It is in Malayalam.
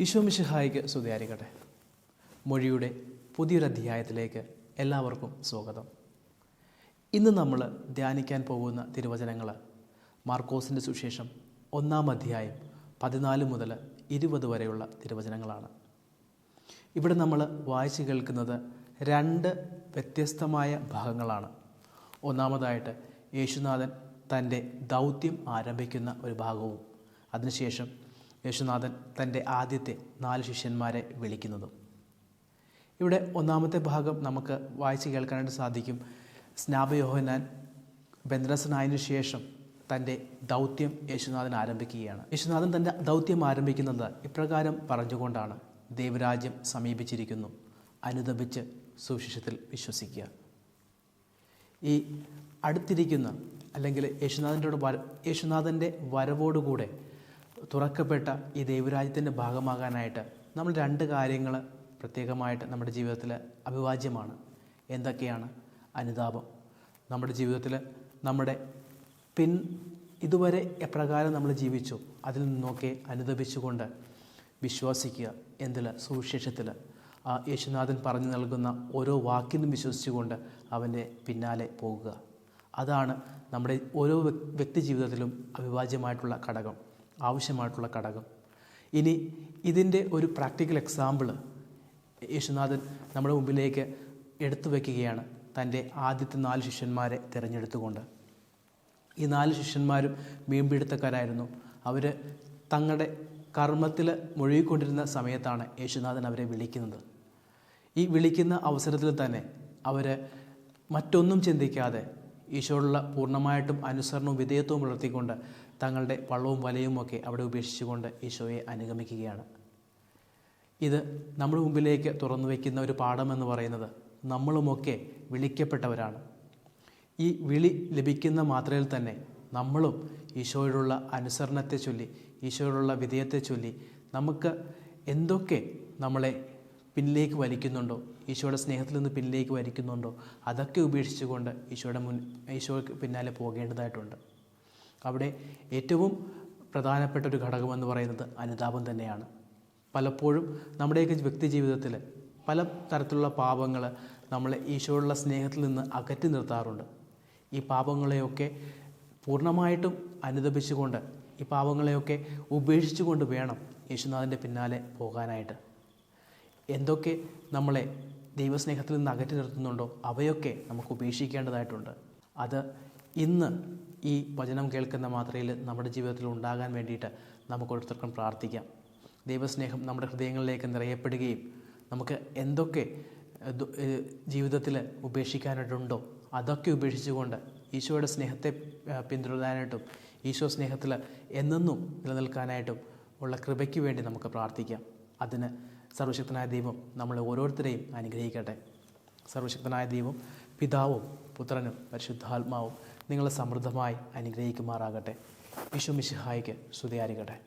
ഈശോ മിശിഹായ്ക്ക് സ്തുതിയായിരിക്കട്ടെ. മൊഴിയുടെ പുതിയൊരു അധ്യായത്തിലേക്ക് എല്ലാവർക്കും സ്വാഗതം. ഇന്ന് നമ്മൾ ധ്യാനിക്കാൻ പോകുന്ന തിരുവചനങ്ങൾ മാർക്കോസിൻ്റെ സുവിശേഷം 1-ാം അധ്യായം 14 മുതൽ 20 വരെയുള്ള തിരുവചനങ്ങളാണ്. ഇവിടെ നമ്മൾ വായിച്ചു കേൾക്കുന്നത് 2 വ്യത്യസ്തമായ ഭാഗങ്ങളാണ്. ഒന്നാമതായിട്ട് യേശുനാഥൻ തൻ്റെ ദൗത്യം ആരംഭിക്കുന്ന ഒരു ഭാഗവും, അതിനുശേഷം യേശുനാഥൻ തൻ്റെ ആദ്യത്തെ 4 ശിഷ്യന്മാരെ വിളിക്കുന്നതും. ഇവിടെ ഒന്നാമത്തെ ഭാഗം നമുക്ക് വായിച്ച് കേൾക്കാനായിട്ട് സാധിക്കും. സ്നാപയോഹന്നാൻ ബന്ധനസ്ഥനായതിനു ശേഷം തൻ്റെ ദൗത്യം യേശുനാഥൻ ആരംഭിക്കുകയാണ്. യേശുനാഥൻ തൻ്റെ ദൗത്യം ആരംഭിക്കുന്നത് ഇപ്രകാരം പറഞ്ഞുകൊണ്ടാണ്: ദൈവരാജ്യം സമീപിച്ചിരിക്കുന്നു, അനുതപിച്ച് സുവിശേഷത്തിൽ വിശ്വസിക്കുക. ഈ അടുത്തിരിക്കുന്ന അല്ലെങ്കിൽ യേശുനാഥൻ്റെ വരവോടുകൂടെ തുറക്കപ്പെട്ട ഈ ദൈവരാജ്യത്തിൻ്റെ ഭാഗമാകാനായിട്ട് നമ്മൾ 2 കാര്യങ്ങൾ പ്രത്യേകമായിട്ട് നമ്മുടെ ജീവിതത്തിൽ അഭിവാജ്യമാണ്. എന്തൊക്കെയാണ്? അനുതാപം. നമ്മുടെ ജീവിതത്തിൽ നമ്മുടെ ഇതുവരെ എപ്രകാരം നമ്മൾ ജീവിച്ചു അതിൽ നിന്നൊക്കെ അനുതപിച്ചുകൊണ്ട് വിശ്വസിക്കുക. എന്തിൽ? സുവിശേഷത്തിൽ. ആ യേശുനാഥൻ പറഞ്ഞു നൽകുന്ന ഓരോ വാക്കിനും വിശ്വസിച്ചുകൊണ്ട് അവൻ്റെ പിന്നാലെ പോകുക. അതാണ് നമ്മുടെ ഓരോ വ്യക്തി ജീവിതത്തിലും അഭിവാജ്യമായിട്ടുള്ള ഘടകം, ആവശ്യമായിട്ടുള്ള ഘടകം. ഇനി ഇതിൻ്റെ ഒരു പ്രാക്ടിക്കൽ എക്സാമ്പിൾ യേശുനാഥൻ നമ്മുടെ മുമ്പിലേക്ക് എടുത്തു വയ്ക്കുകയാണ്, തൻ്റെ ആദ്യത്തെ 4 ശിഷ്യന്മാരെ തിരഞ്ഞെടുത്തുകൊണ്ട്. ഈ 4 ശിഷ്യന്മാരും മീൻപിടുത്തക്കാരായിരുന്നു. അവർ തങ്ങളുടെ കർമ്മത്തിൽ മുഴുകിക്കൊണ്ടിരുന്ന സമയത്താണ് യേശുനാഥൻ അവരെ വിളിക്കുന്നത്. ഈ വിളിക്കുന്ന അവസരത്തിൽ തന്നെ അവർ മറ്റൊന്നും ചിന്തിക്കാതെ ഈശോയുള്ള പൂർണ്ണമായിട്ടും അനുസരണവും വിധേയത്വവും പുലർത്തിക്കൊണ്ട് തങ്ങളുടെ വള്ളവും വലയുമൊക്കെ അവിടെ ഉപേക്ഷിച്ചുകൊണ്ട് ഈശോയെ അനുഗമിക്കുകയാണ്. ഇത് നമ്മുടെ മുമ്പിലേക്ക് തുറന്നു വയ്ക്കുന്ന ഒരു പാഠമെന്ന് പറയുന്നത്, നമ്മളുമൊക്കെ വിളിക്കപ്പെട്ടവരാണ്. ഈ വിളി ലഭിക്കുന്ന മാത്രയിൽ തന്നെ നമ്മളും ഈശോയോടുള്ള അനുസരണത്തെ ചൊല്ലി, ഈശോയോടുള്ള വിധേയത്തെ ചൊല്ലി നമുക്ക് എന്തൊക്കെ നമ്മളെ പിന്നിലേക്ക് വലിക്കുന്നുണ്ടോ, ഈശോയുടെ സ്നേഹത്തിൽ നിന്ന് പിന്നിലേക്ക് വലിക്കുന്നുണ്ടോ, അതൊക്കെ ഉപേക്ഷിച്ചുകൊണ്ട് ഈശോയ്ക്ക് പിന്നാലെ പോകേണ്ടതായിട്ടുണ്ട്. അവിടെ ഏറ്റവും പ്രധാനപ്പെട്ട ഒരു ഘടകമെന്ന് പറയുന്നത് അനുതാപം തന്നെയാണ്. പലപ്പോഴും നമ്മുടെയൊക്കെ വ്യക്തി ജീവിതത്തിൽ പല തരത്തിലുള്ള പാപങ്ങൾ നമ്മളെ ഈശോയുള്ള സ്നേഹത്തിൽ നിന്ന് അകറ്റി നിർത്താറുണ്ട്. ഈ പാപങ്ങളെയൊക്കെ പൂർണ്ണമായിട്ടും അനുതപിച്ചുകൊണ്ട്, ഈ പാപങ്ങളെയൊക്കെ ഉപേക്ഷിച്ചുകൊണ്ട് വേണം യേശുനാഥൻ്റെ പിന്നാലെ പോകാനായിട്ട്. എന്തൊക്കെ നമ്മളെ ദൈവസ്നേഹത്തിൽ നിന്ന് അകറ്റി നിർത്തുന്നുണ്ടോ അവയൊക്കെ നമുക്ക് ഉപേക്ഷിക്കേണ്ടതായിട്ടുണ്ട്. അത് ഇന്ന് ഈ വചനം കേൾക്കുന്ന മാത്രയിൽ നമ്മുടെ ജീവിതത്തിൽ ഉണ്ടാകാൻ വേണ്ടിയിട്ട് നമുക്ക് ഓരോരുത്തർക്കും പ്രാർത്ഥിക്കാം. ദൈവസ്നേഹം നമ്മുടെ ഹൃദയങ്ങളിലേക്ക് നിറയപ്പെടുകയും നമുക്ക് എന്തൊക്കെ ജീവിതത്തിൽ ഉപേക്ഷിക്കാനായിട്ടുണ്ടോ അതൊക്കെ ഉപേക്ഷിച്ചുകൊണ്ട് ഈശോയുടെ സ്നേഹത്തെ പിന്തുടരാനായിട്ടും ഈശോ സ്നേഹത്തിൽ എന്നെന്നും നിലനിൽക്കാനായിട്ടും ഉള്ള കൃപയ്ക്ക് വേണ്ടി നമുക്ക് പ്രാർത്ഥിക്കാം. അതിന് സർവശക്തനായ ദൈവം നമ്മളെ ഓരോരുത്തരെയും അനുഗ്രഹിക്കട്ടെ. സർവശക്തനായ ദൈവം പിതാവും പുത്രനും പരിശുദ്ധാത്മാവും നിങ്ങളെ സമൃദ്ധമായി അനുഗ്രഹിക്കുമാറാകട്ടെ. ഈശോ മിശിഹായ്ക്ക് സ്തുതിയായിരിക്കട്ടെ.